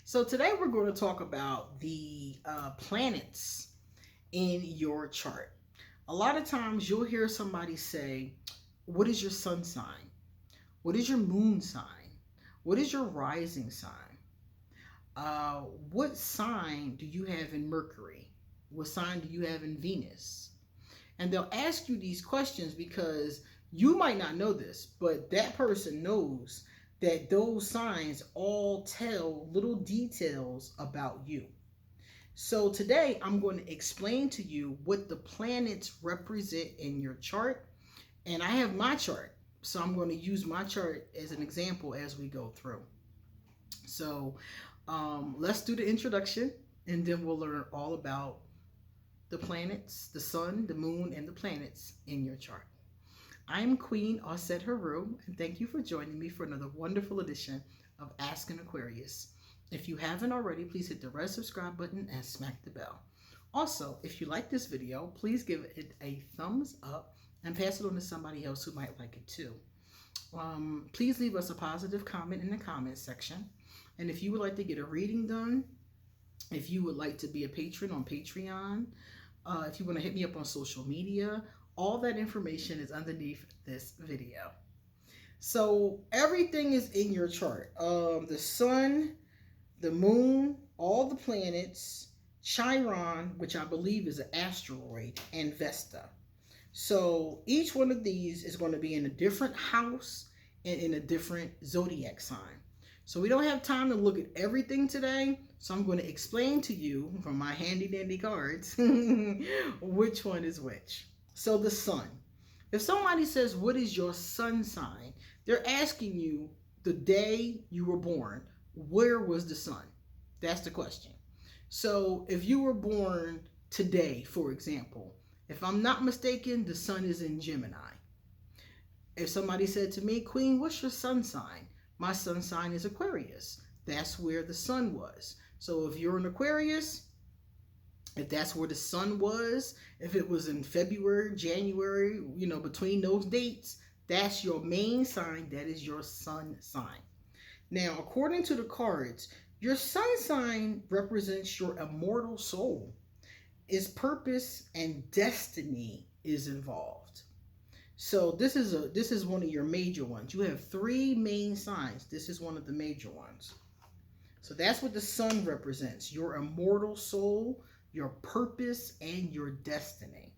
So today we're going to talk about the planets in your chart. A lot of times you'll hear somebody say, what is your sun sign? What is your moon sign? What is your rising sign? What sign do you have in Mercury? What sign do you have in Venus? And they'll ask you these questions because you might not know this, but that person knows that those signs all tell little details about you. So today I'm going to explain to you what the planets represent in your chart. And I have my chart. So I'm going to use my chart as an example as we go through. So let's do the introduction and then we'll learn all about the planets, the sun, the moon, and the planets in your chart. I'm Queen Osset Haru, and thank you for joining me for another wonderful edition of Ask an Aquarius. If you haven't already, please hit the red subscribe button and smack the bell. Also, if you like this video, please give it a thumbs up and pass it on to somebody else who might like it too. Please leave us a positive comment in the comment section. And if you would like to get a reading done, if you would like to be a patron on Patreon, if you want to hit me up on social media, all that information is underneath this video. So everything is in your chart. The sun, the moon, all the planets, Chiron, which I believe is an asteroid, and Vesta. So each one of these is going to be in a different house and in a different zodiac sign. So we don't have time to look at everything today. So I'm going to explain to you from my handy dandy cards which one is which. So the sun. If somebody says, what is your sun sign? They're asking you the day you were born. Where was the sun? That's the question. So if you were born today, for example, if I'm not mistaken, the sun is in Gemini. If somebody said to me, Queen, what's your sun sign? My sun sign is Aquarius. That's where the sun was. So if you're an Aquarius, if that's where the sun was, if it was in February, January, between those dates, that's your main sign. That is your sun sign. Now, according to the cards, your sun sign represents your immortal soul. Its purpose and destiny is involved. So this is one of your major ones. You have three main signs. This is one of the major ones. So that's what the sun represents. Your immortal soul, your purpose, and your destiny.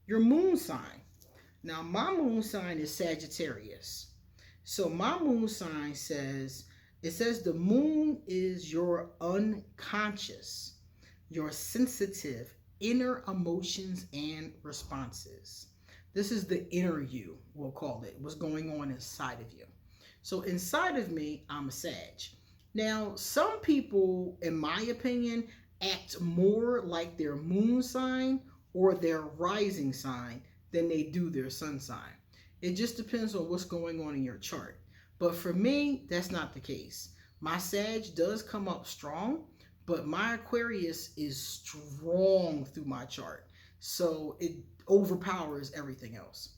Your moon sign. Now, my moon sign is Sagittarius. So my moon sign says the moon is your unconscious, your sensitive inner emotions and responses. This is the inner you, we'll call it, what's going on inside of you. So inside of me, I'm a Sag. Now, some people, in my opinion, act more like their moon sign or their rising sign than they do their sun sign. It just depends on what's going on in your chart. But for me, that's not the case. My Sag does come up strong, but my Aquarius is strong through my chart. So it overpowers everything else.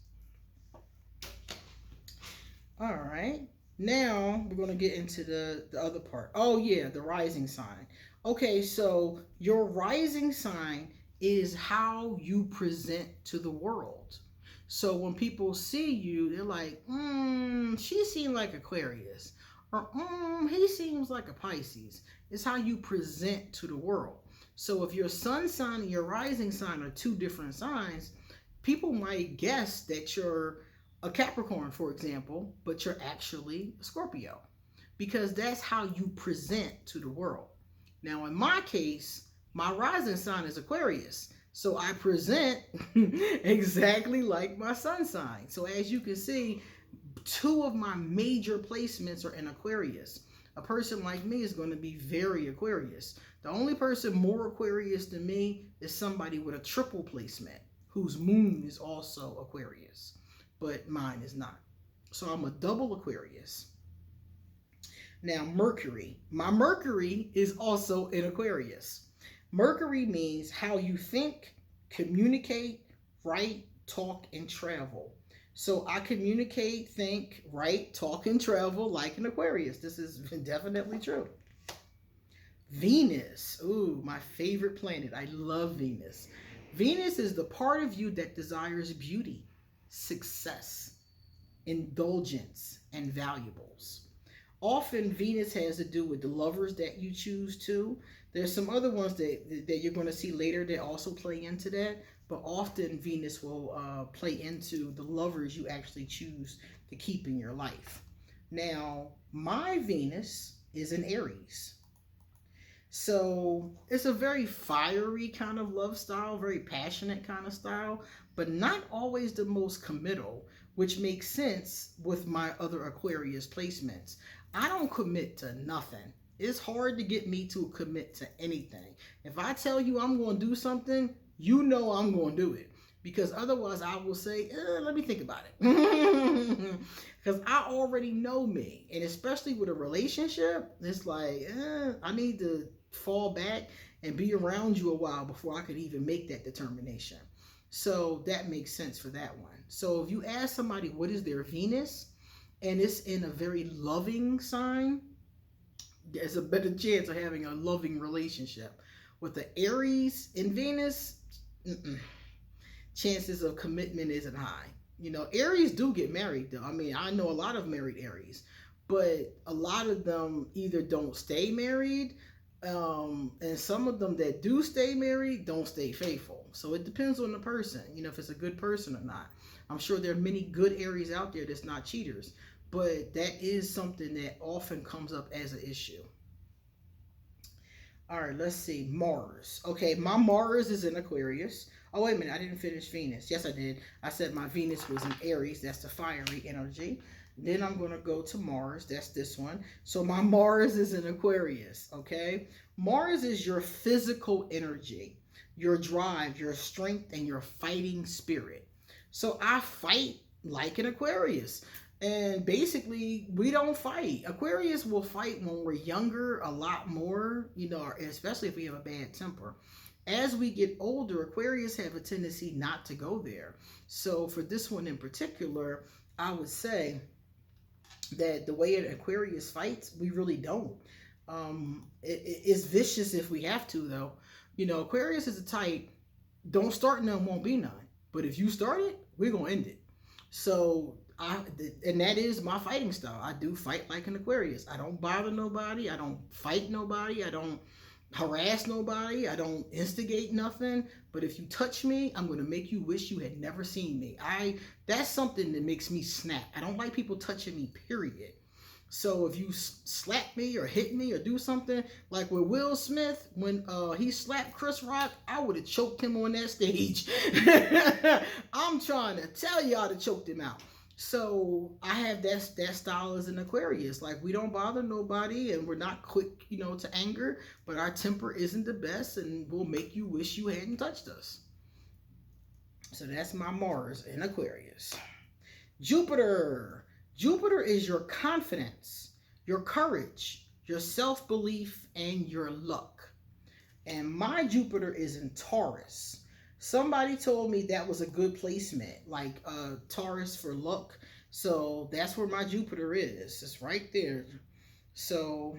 All right. Now we're going to get into the other part. Oh yeah, the rising sign. Okay, so your rising sign is how you present to the world. So when people see you, they're like, she seems like Aquarius. Or, he seems like a Pisces. It's how you present to the world. So if your sun sign and your rising sign are two different signs, people might guess that you're a Capricorn, for example, but you're actually a Scorpio. Because that's how you present to the world. Now, in my case, my rising sign is Aquarius. So I present exactly like my sun sign. So as you can see, two of my major placements are in Aquarius. A person like me is going to be very Aquarius. The only person more Aquarius than me is somebody with a triple placement whose moon is also Aquarius, but mine is not. So I'm a double Aquarius. Now, Mercury. My Mercury is also in Aquarius. Mercury means how you think, communicate, write, talk, and travel. So I communicate, think, write, talk, and travel like an Aquarius. This is definitely true. Venus. Ooh, my favorite planet. I love Venus. Venus is the part of you that desires beauty, success, indulgence, and valuables. Often Venus has to do with the lovers that you choose to. There's some other ones that you're going to see later that also play into that, but often Venus will play into the lovers you actually choose to keep in your life. Now, my Venus is in Aries. So it's a very fiery kind of love style, very passionate kind of style, but not always the most committal, which makes sense with my other Aquarius placements. I don't commit to nothing. It's hard to get me to commit to anything. If I tell you I'm going to do something, you know I'm going to do it. Because otherwise I will say, let me think about it. Because I already know me. And especially with a relationship, it's like, I need to fall back and be around you a while before I could even make that determination. So that makes sense for that one. So if you ask somebody what is their Venus, and it's in a very loving sign, there's a better chance of having a loving relationship. With the Aries in Venus, chances of commitment isn't high. You know, Aries do get married though. I mean, I know a lot of married Aries, but a lot of them either don't stay married, and some of them that do stay married don't stay faithful. So it depends on the person, you know, if it's a good person or not. I'm sure there are many good Aries out there that's not cheaters, but that is something that often comes up as an issue. All right, let's see. Mars. Okay, my Mars is in Aquarius. Oh, wait a minute. I didn't finish Venus. Yes, I did. I said my Venus was in Aries. That's the fiery energy. Then I'm going to go to Mars. That's this one. So my Mars is in Aquarius, okay? Mars is your physical energy, your drive, your strength, and your fighting spirit. So I fight like an Aquarius. And basically, we don't fight. Aquarius will fight when we're younger a lot more, you know, especially if we have a bad temper. As we get older, Aquarius have a tendency not to go there. So for this one in particular, I would say that the way an Aquarius fights, we really don't. It's vicious if we have to, though. You know, Aquarius is a type, don't start none, won't be none. But if you start it, we're going to end it. So and that is my fighting style. I do fight like an Aquarius. I don't bother nobody. I don't fight nobody. I don't harass nobody. I don't instigate nothing. But if you touch me, I'm going to make you wish you had never seen me. That's something that makes me snap. I don't like people touching me, period. So if you slap me or hit me or do something, like with Will Smith, when he slapped Chris Rock, I would have choked him on that stage. I'm trying to tell y'all to choke him out. So I have that style as an Aquarius. Like, we don't bother nobody, and we're not quick, you know, to anger, but our temper isn't the best, and we'll make you wish you hadn't touched us. So that's my Mars in Aquarius. Jupiter. Jupiter is your confidence, your courage, your self-belief, and your luck. And my Jupiter is in Taurus. Somebody told me that was a good placement, like Taurus for luck. So that's where my Jupiter is. It's right there. So,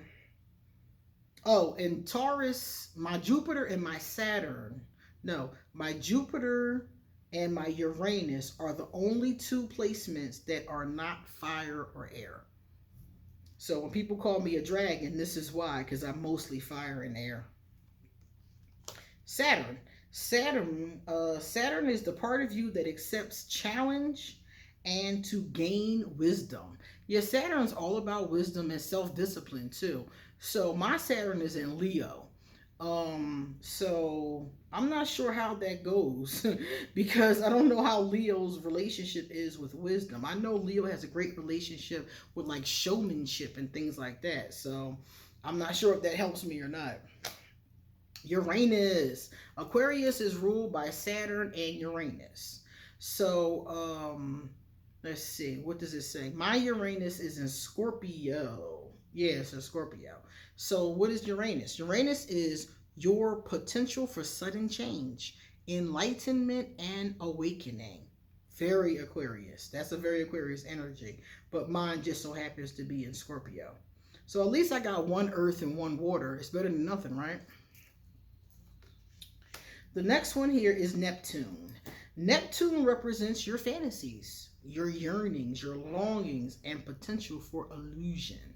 oh, and Taurus, my Jupiter and my Saturn. No, my Jupiter and my Uranus are the only two placements that are not fire or air. So when people call me a dragon, this is why, because I'm mostly fire and air. Saturn. Saturn is the part of you that accepts challenge and to gain wisdom. Yeah, Saturn's all about wisdom and self-discipline too. So my Saturn is in Leo. So I'm not sure how that goes because I don't know how Leo's relationship is with wisdom. I know Leo has a great relationship with like showmanship and things like that. So I'm not sure if that helps me or not. Uranus. Aquarius is ruled by Saturn and Uranus. So, let's see. What does it say? My Uranus is in Scorpio. Yeah, it's in Scorpio. So what is Uranus? Uranus is your potential for sudden change, enlightenment, and awakening. Very Aquarius. That's a very Aquarius energy. But mine just so happens to be in Scorpio. So at least I got one earth and one water. It's better than nothing, right? The next one here is Neptune. Neptune represents your fantasies, your yearnings, your longings, and potential for illusion.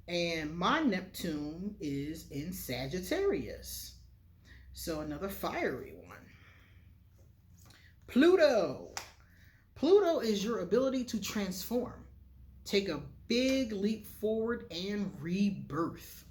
And my Neptune is in Sagittarius. So another fiery one. Pluto. Pluto is your ability to transform, take a big leap forward, and rebirth.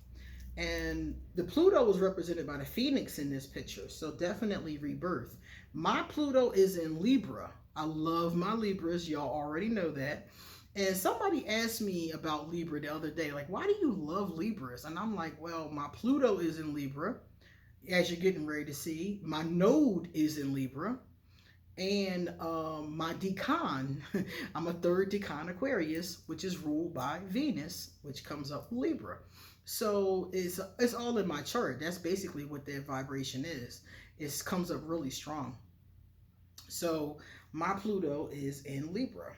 And the Pluto was represented by the Phoenix in this picture, so definitely rebirth. My Pluto is in Libra. I love my Libras. Y'all already know that. And somebody asked me about Libra the other day, like, why do you love Libras? And I'm like, well, my Pluto is in Libra, as you're getting ready to see. My node is in Libra. And my decan, I'm a third decan Aquarius, which is ruled by Venus, which comes up from Libra. So it's all in my chart. That's basically what that vibration is. It comes up really strong. So my Pluto is in Libra.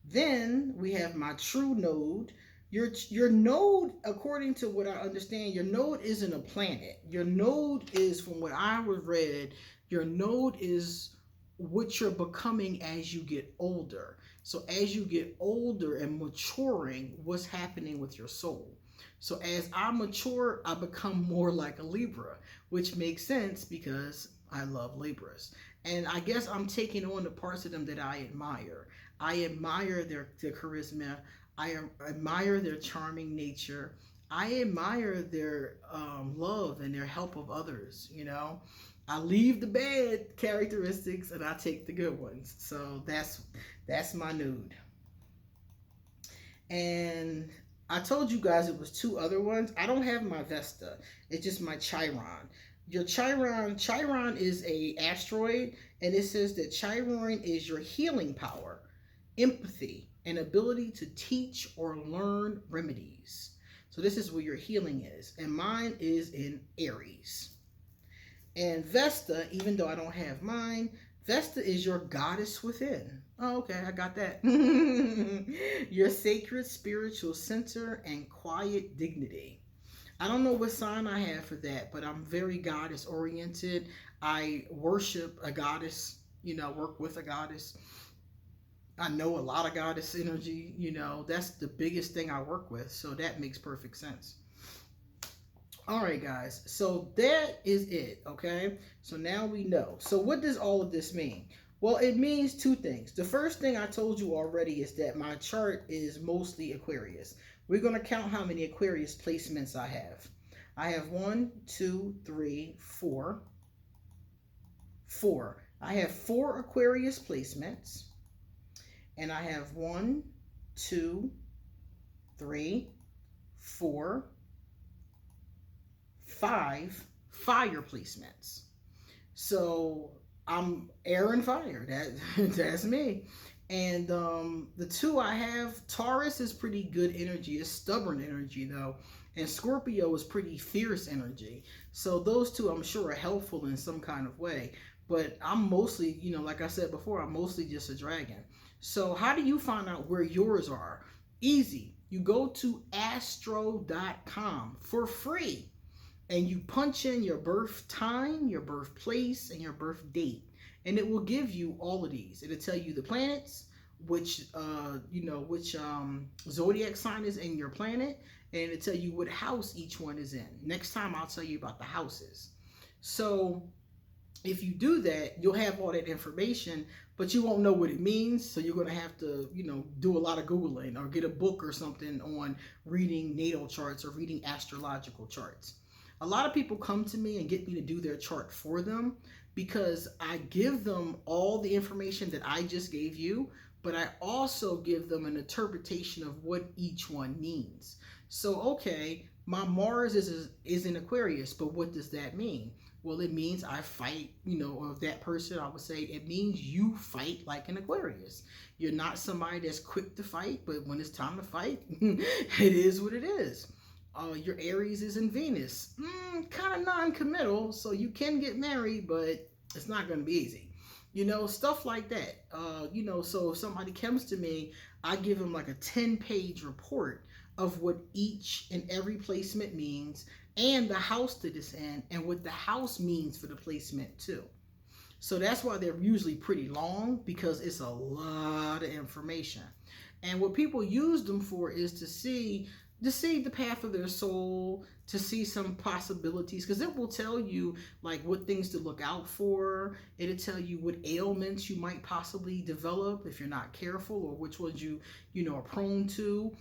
Then we have my true node. Your node, according to what I understand, your node isn't a planet. Your node is, from what I read, your node is what you're becoming as you get older. So as you get older and maturing, what's happening with your soul? So as I mature, I become more like a Libra, which makes sense because I love Libras. And I guess I'm taking on the parts of them that I admire. I admire their charisma. I admire their charming nature. I admire their love and their help of others, you know. I leave the bad characteristics and I take the good ones. So that's my node. And I told you guys it was two other ones. I don't have my Vesta. It's just my Chiron. Your Chiron is a asteroid, and it says that Chiron is your healing power, empathy, and ability to teach or learn remedies. So this is where your healing is. And mine is in Aries. And Vesta, even though I don't have mine, Vesta is your goddess within. Oh, okay, I got that. Your sacred spiritual center and quiet dignity. I don't know what sign I have for that, but I'm very goddess oriented. I worship a goddess, you know, work with a goddess. I know a lot of goddess energy, you know, that's the biggest thing I work with. So that makes perfect sense. All right, guys, so that is it, okay? So now we know. So what does all of this mean? Well, it means two things. The first thing I told you already is that my chart is mostly Aquarius. We're going to count how many Aquarius placements I have. I have 1, 2, 3, 4. 4. I have 4 Aquarius placements. And I have 1, 2, 3, 4, 5 fire placements. So I'm air and fire. That's me. And the 2 I have, Taurus is pretty good energy. It's stubborn energy though. And Scorpio is pretty fierce energy. So those 2 I'm sure are helpful in some kind of way. But I'm mostly, you know, like I said before, I'm mostly just a dragon. So how do you find out where yours are? Easy. You go to astro.com for free. And you punch in your birth time, your birthplace, and your birth date. And it will give you all of these. It'll tell you the planets, which zodiac sign is in your planet, and it'll tell you what house each one is in. Next time I'll tell you about the houses. So if you do that, you'll have all that information, but you won't know what it means. So you're going to have to, you know, do a lot of Googling or get a book or something on reading natal charts or reading astrological charts. A lot of people come to me and get me to do their chart for them because I give them all the information that I just gave you, but I also give them an interpretation of what each one means. So, okay, my Mars is in Aquarius, but what does that mean? Well, it means I fight, you know, or that person, I would say it means you fight like an Aquarius. You're not somebody that's quick to fight, but when it's time to fight, it is what it is. Your Aries is in Venus. Kind of non-committal, so you can get married, but it's not going to be easy. You know, stuff like that. You know, so if somebody comes to me, I give them like a 10-page report of what each and every placement means, and the house that it's in, and what the house means for the placement too. So that's why they're usually pretty long, because it's a lot of information. And what people use them for is to see the path of their soul, to see some possibilities, because it will tell you like what things to look out for. It'll tell you what ailments you might possibly develop if you're not careful, or which ones you are prone to.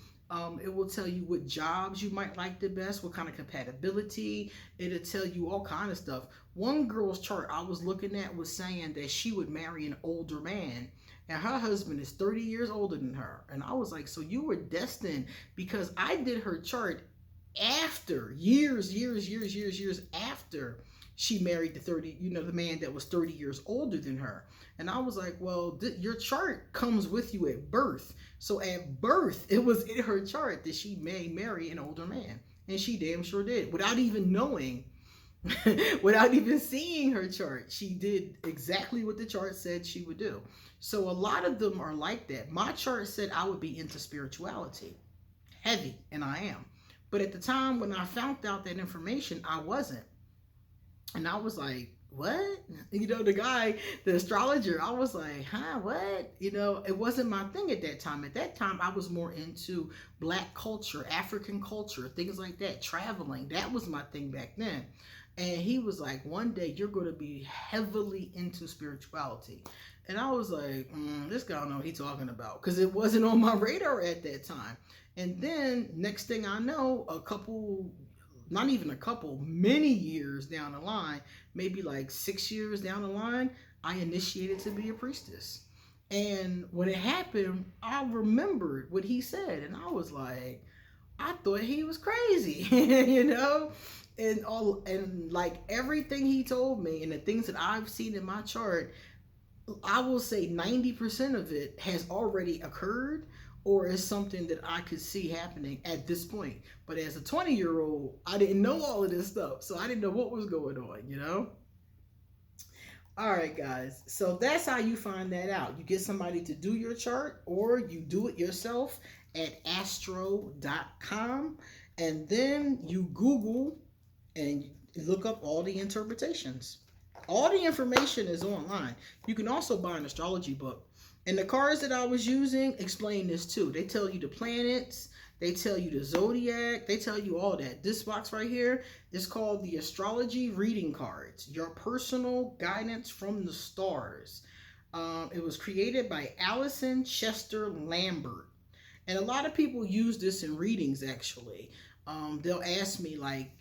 It will tell you what jobs you might like the best, what kind of compatibility. It'll tell you all kind of stuff. One girl's chart I was looking at was saying that she would marry an older man, and her husband is 30 years older than her. And I was like, so you were destined, because I did her chart after years after she married the man that was 30 years older than her. And I was like, well, your chart comes with you at birth. So at birth, it was in her chart that she may marry an older man. And she damn sure did, without even knowing, without even seeing her chart. She did exactly what the chart said she would do. So a lot of them are like that. My chart said I would be into spirituality, heavy, and I am. But at the time when I found out that information, I wasn't. And I was like, what? The guy, the astrologer, I was like, huh, what? It wasn't my thing at that time. At that time, I was more into Black culture, African culture, things like that, traveling. That was my thing back then. And he was like, one day you're going to be heavily into spirituality. And I was like, this guy don't know what he's talking about, because it wasn't on my radar at that time. And then next thing I know, not even a couple, many years down the line, maybe like 6 years down the line, I initiated to be a priestess. And when it happened, I remembered what he said. And I was like, I thought he was crazy, and like everything he told me and the things that I've seen in my chart, I will say 90% of it has already occurred, or is something that I could see happening at this point. But as a 20-year-old, I didn't know all of this stuff. So I didn't know what was going on, All right, guys. So that's how you find that out. You get somebody to do your chart, or you do it yourself at astro.com. And then you Google and look up all the interpretations. All the information is online. You can also buy an astrology book. And the cards that I was using explain this too. They tell you the planets, they tell you the zodiac, they tell you all that. This box right here is called the Astrology Reading Cards, your personal guidance from the stars. It was created by Allison Chester Lambert. And a lot of people use this in readings, actually. They'll ask me, like,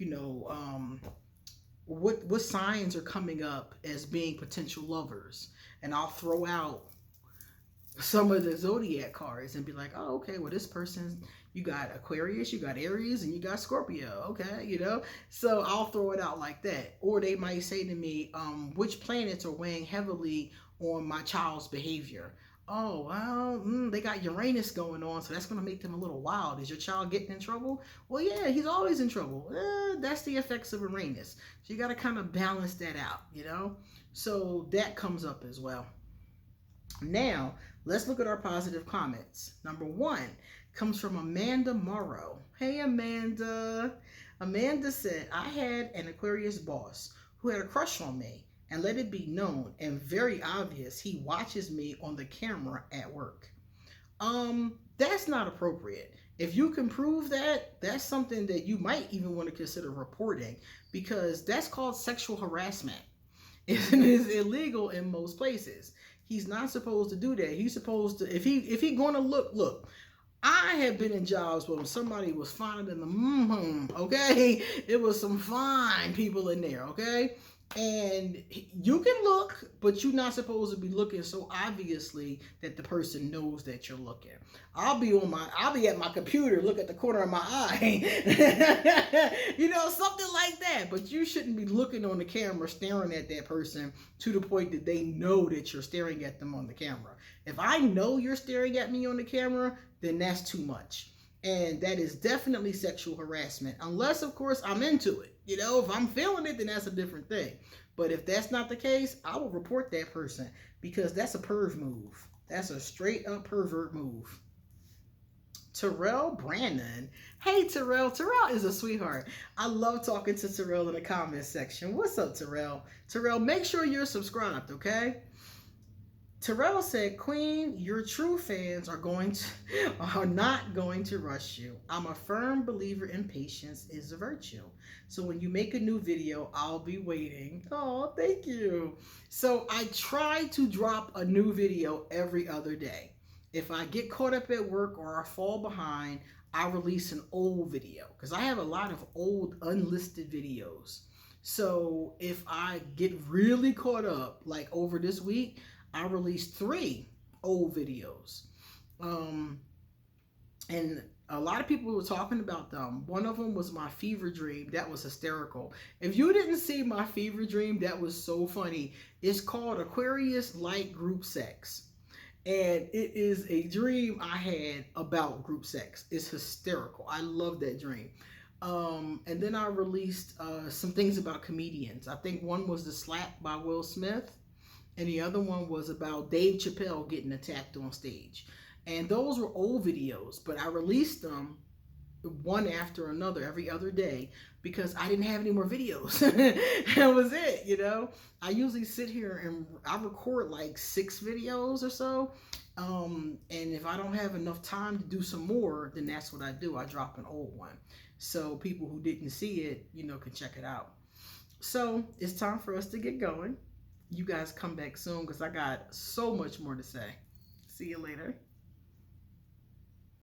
what signs are coming up as being potential lovers. And I'll throw out some of the zodiac cards and be like, oh, okay, well, this person, you got Aquarius, you got Aries, and you got Scorpio, okay, so I'll throw it out like that. Or they might say to me, which planets are weighing heavily on my child's behavior? Oh, well, they got Uranus going on, so that's going to make them a little wild. Is your child getting in trouble? Well, yeah, he's always in trouble. That's the effects of Uranus. So you got to kind of balance that out, so that comes up as well. Now, let's look at our positive comments. Number 1 comes from Amanda Morrow. Hey, Amanda. Amanda said, I had an Aquarius boss who had a crush on me, and let it be known and very obvious he watches me on the camera at work. That's not appropriate. If you can prove that, that's something that you might even want to consider reporting, because that's called sexual harassment. It is illegal in most places. He's not supposed to do that. He's supposed to, if he going to look, I have been in jobs where somebody was finer than the okay? It was some fine people in there, okay? And you can look, but you're not supposed to be looking so obviously that the person knows that you're looking. I'll be at my computer, look at the corner of my eye, something like that. But you shouldn't be looking on the camera, staring at that person to the point that they know that you're staring at them on the camera. If I know you're staring at me on the camera, then that's too much. And that is definitely sexual harassment. Unless, of course, I'm into it. If I'm feeling it, then that's a different thing. But if that's not the case, I will report that person, because that's a perv move. That's a straight up pervert move. Terrell Brandon. Hey, Terrell. Terrell is a sweetheart. I love talking to Terrell in the comments section. What's up, Terrell? Terrell, make sure you're subscribed, okay? Terrell said, Queen, your true fans are not going to rush you. I'm a firm believer in patience is a virtue. So when you make a new video, I'll be waiting. Oh, thank you. So I try to drop a new video every other day. If I get caught up at work or I fall behind, I release an old video because I have a lot of old unlisted videos. So if I get really caught up, like over this week, I released 3 old videos. And a lot of people were talking about them. One of them was my fever dream. That was hysterical. If you didn't see my fever dream, that was so funny. It's called Aquarius like group sex. And it is a dream I had about group sex. It's hysterical. I love that dream. And then I released some things about comedians. I think one was The Slap by Will Smith. And the other one was about Dave Chappelle getting attacked on stage. And those were old videos, but I released them one after another every other day because I didn't have any more videos. That was it, you know. I usually sit here and I record like 6 videos or so. And if I don't have enough time to do some more, then that's what I do. I drop an old one. So people who didn't see it, you know, can check it out. So it's time for us to get going. You guys come back soon because I got so much more to say. See you later.